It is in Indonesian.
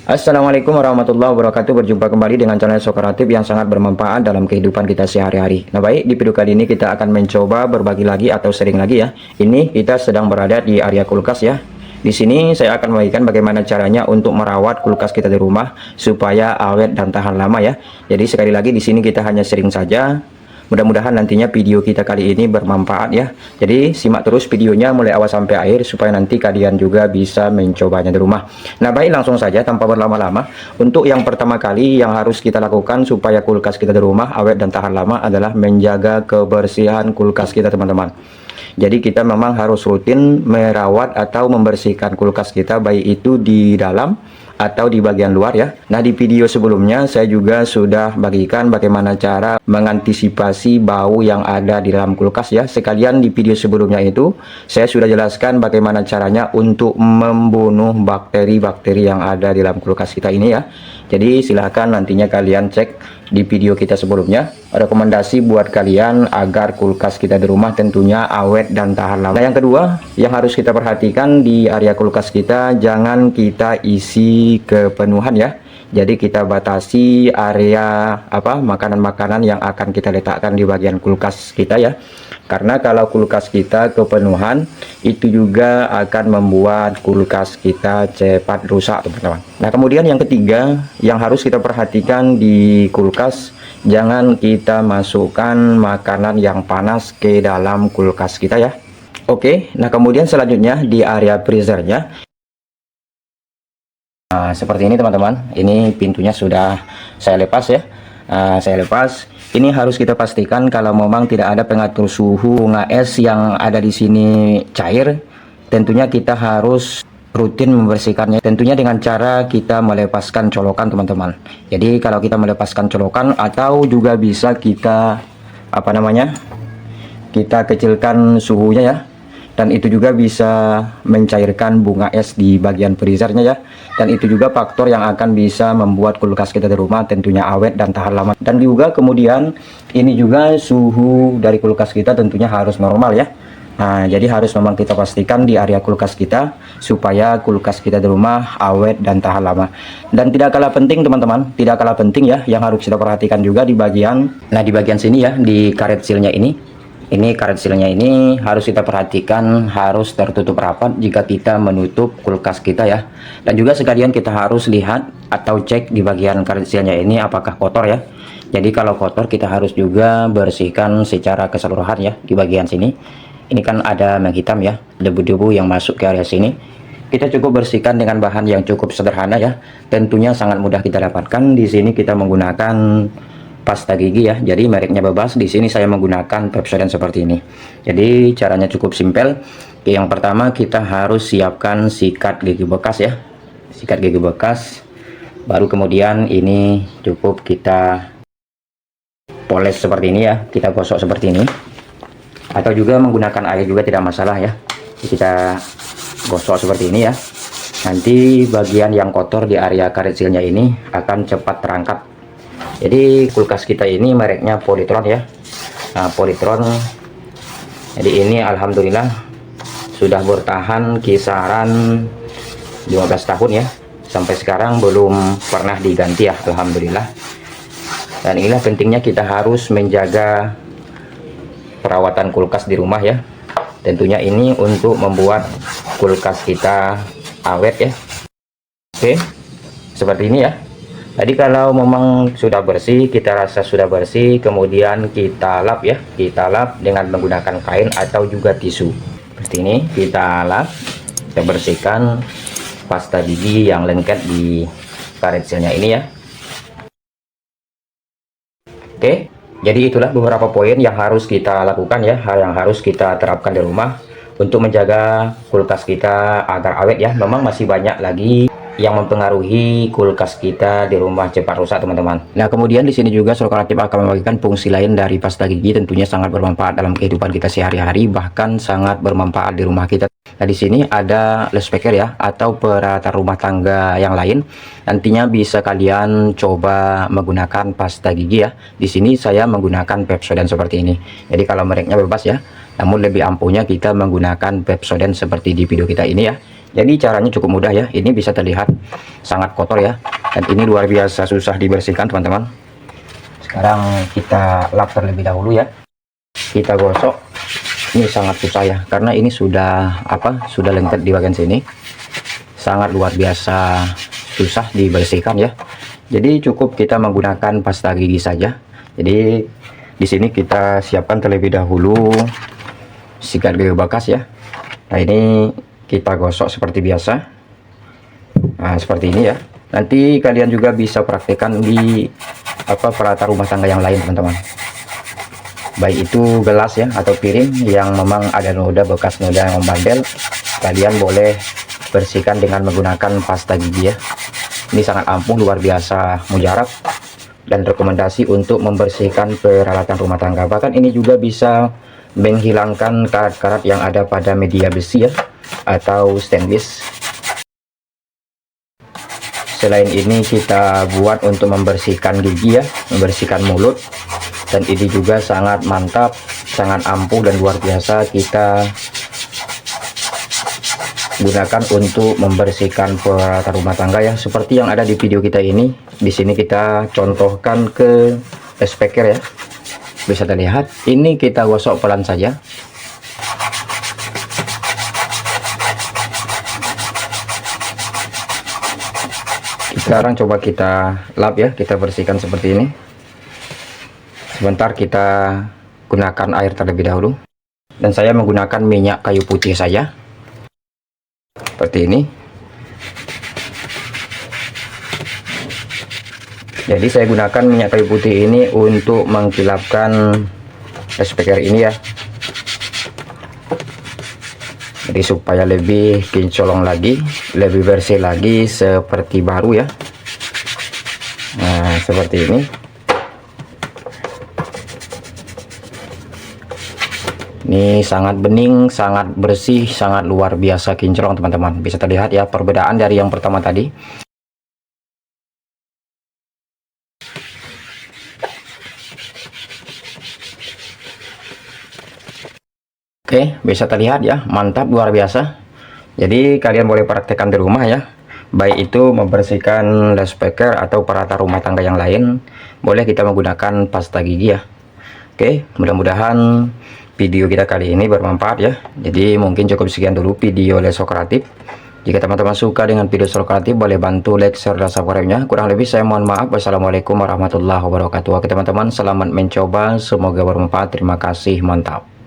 Assalamualaikum warahmatullahi wabarakatuh. Berjumpa kembali dengan channel Sokreatif yang sangat bermanfaat dalam kehidupan kita sehari-hari. Nah baik, di video kali ini kita akan mencoba berbagi lagi atau sharing lagi ya. Ini kita sedang berada di area kulkas ya. Di sini saya akan membagikan bagaimana caranya untuk merawat kulkas kita di rumah supaya awet dan tahan lama ya. Jadi sekali lagi di sini kita hanya sharing saja. Mudah-mudahan nantinya video kita kali ini bermanfaat ya. Jadi simak terus videonya mulai awal sampai akhir supaya nanti kalian juga bisa mencobanya di rumah. Nah baik, langsung saja tanpa berlama-lama. Untuk yang pertama kali yang harus kita lakukan supaya kulkas kita di rumah awet dan tahan lama adalah menjaga kebersihan kulkas kita teman-teman. Jadi kita memang harus rutin merawat atau membersihkan kulkas kita, baik itu di dalam atau di bagian luar ya. Nah di video sebelumnya saya juga sudah bagikan bagaimana cara mengantisipasi bau yang ada di dalam kulkas ya. Sekalian di video sebelumnya itu saya sudah jelaskan bagaimana caranya untuk membunuh bakteri-bakteri yang ada di dalam kulkas kita ini ya. Jadi silahkan nantinya kalian cek di video kita sebelumnya. Rekomendasi buat kalian agar kulkas kita di rumah tentunya awet dan tahan lama. Nah yang kedua yang harus kita perhatikan di area kulkas kita, jangan kita isi kepenuhan ya. Jadi kita batasi area makanan-makanan yang akan kita letakkan di bagian kulkas kita ya. Karena kalau kulkas kita kepenuhan, itu juga akan membuat kulkas kita cepat rusak teman-teman. Nah kemudian yang ketiga yang harus kita perhatikan di kulkas, jangan kita masukkan makanan yang panas ke dalam kulkas kita ya. Oke, nah kemudian selanjutnya di area freezernya. Nah, seperti ini teman-teman, ini pintunya sudah saya lepas ya. Saya lepas. Ini harus kita pastikan kalau memang tidak ada pengatur suhu bunga es yang ada di sini cair, tentunya kita harus rutin membersihkannya. Tentunya dengan cara kita melepaskan colokan teman-teman. Jadi kalau kita melepaskan colokan atau juga bisa kita kita kecilkan suhunya ya. Dan itu juga bisa mencairkan bunga es di bagian freezernya ya. Dan itu juga faktor yang akan bisa membuat kulkas kita di rumah tentunya awet dan tahan lama. Dan juga kemudian ini juga suhu dari kulkas kita tentunya harus normal ya. Nah jadi harus memang kita pastikan di area kulkas kita supaya kulkas kita di rumah awet dan tahan lama. Dan tidak kalah penting teman-teman, tidak kalah penting ya, yang harus kita perhatikan juga di bagian sini ya, di karet sealnya ini. Ini karet sealnya ini harus kita perhatikan, harus tertutup rapat jika kita menutup kulkas kita ya. Dan juga sekalian kita harus lihat atau cek di bagian karet sealnya ini apakah kotor ya. Jadi kalau kotor kita harus juga bersihkan secara keseluruhan ya di bagian sini. Ini kan ada menghitam ya, debu-debu yang masuk ke area sini. Kita cukup bersihkan dengan bahan yang cukup sederhana ya. Tentunya sangat mudah kita dapatkan. Di sini kita menggunakan pasta gigi ya, jadi mereknya bebas. Di sini saya menggunakan Pepsodent seperti ini. Jadi caranya cukup simpel. Yang pertama kita harus siapkan sikat gigi bekas ya, sikat gigi bekas. Baru kemudian ini cukup kita poles seperti ini ya, kita gosok seperti ini. Atau juga menggunakan air juga tidak masalah ya. Kita gosok seperti ini ya. Nanti bagian yang kotor di area karet sealnya ini akan cepat terangkat. Jadi kulkas kita ini mereknya Polytron ya. Nah, Polytron. Jadi ini alhamdulillah sudah bertahan kisaran 15 tahun ya. Sampai sekarang belum pernah diganti ya, alhamdulillah. Dan inilah pentingnya kita harus menjaga perawatan kulkas di rumah ya. Tentunya ini untuk membuat kulkas kita awet ya. Oke, seperti ini ya. Jadi kalau memang sudah bersih, kita rasa sudah bersih, kemudian kita lap ya, kita lap dengan menggunakan kain atau juga tisu seperti ini. Kita lap, kita bersihkan pasta gigi yang lengket di karet sealnya ini ya. Oke, jadi itulah beberapa poin yang harus kita lakukan ya, hal yang harus kita terapkan di rumah untuk menjaga kulkas kita agar awet ya. Memang masih banyak lagi yang mempengaruhi kulkas kita di rumah cepat rusak teman-teman. Nah kemudian di sini juga Sokreatif akan membagikan fungsi lain dari pasta gigi, tentunya sangat bermanfaat dalam kehidupan kita sehari-hari, bahkan sangat bermanfaat di rumah kita. Nah di sini ada lespek ya, atau peralatan rumah tangga yang lain. Nantinya bisa kalian coba menggunakan pasta gigi ya. Di sini saya menggunakan Pepsodent seperti ini. Jadi kalau mereknya bebas ya, namun lebih ampuhnya kita menggunakan Pepsodent seperti di video kita ini ya. Jadi caranya cukup mudah ya. Ini bisa terlihat sangat kotor ya, dan ini luar biasa susah dibersihkan teman-teman. Sekarang kita lap terlebih dahulu ya. Kita gosok. Ini sangat susah ya, karena ini sudah sudah lengket di bagian sini. Sangat luar biasa susah dibersihkan ya. Jadi cukup kita menggunakan pasta gigi saja. Jadi di sini kita siapkan terlebih dahulu sikat gigi bekas ya. Nah, ini kita gosok seperti biasa. Nah, seperti ini ya. Nanti kalian juga bisa praktekkan di peralatan rumah tangga yang lain teman-teman. Baik itu gelas ya atau piring yang memang ada noda, bekas noda yang membandel, kalian boleh bersihkan dengan menggunakan pasta gigi ya. Ini sangat ampuh, luar biasa mujarab, dan rekomendasi untuk membersihkan peralatan rumah tangga. Bahkan ini juga bisa menghilangkan karat-karat yang ada pada media besi ya atau stainless. Selain ini kita buat untuk membersihkan gigi ya, membersihkan mulut, dan ini juga sangat mantap, sangat ampuh dan luar biasa kita gunakan untuk membersihkan peralatan rumah tangga ya, seperti yang ada di video kita ini. Di sini kita contohkan ke speaker ya, bisa terlihat. Ini kita gosok pelan saja. Sekarang coba kita lap ya, kita bersihkan seperti ini. Sebentar kita gunakan air terlebih dahulu, dan saya menggunakan minyak kayu putih saja seperti ini. Jadi saya gunakan minyak kayu putih ini untuk mengkilapkan speaker ini ya, jadi supaya lebih kincolong lagi, lebih bersih lagi seperti baru ya. Nah, seperti ini. Ini sangat bening, sangat bersih, sangat luar biasa kinclong teman-teman. Bisa terlihat ya perbedaan dari yang pertama tadi. Oke, bisa terlihat ya, mantap, luar biasa. Jadi kalian boleh praktekkan di rumah ya. Baik itu membersihkan speaker atau peralatan rumah tangga yang lain, boleh kita menggunakan pasta gigi ya. Oke, mudah-mudahan video kita kali ini bermanfaat ya. Jadi mungkin cukup sekian dulu video Lesok Kreatif. Jika teman-teman suka dengan video Lesok Kreatif, boleh bantu like, share, dan subscribe-nya. Kurang lebih saya mohon maaf. Wassalamualaikum warahmatullahi wabarakatuh. Oke teman-teman, selamat mencoba, semoga bermanfaat. Terima kasih, mantap.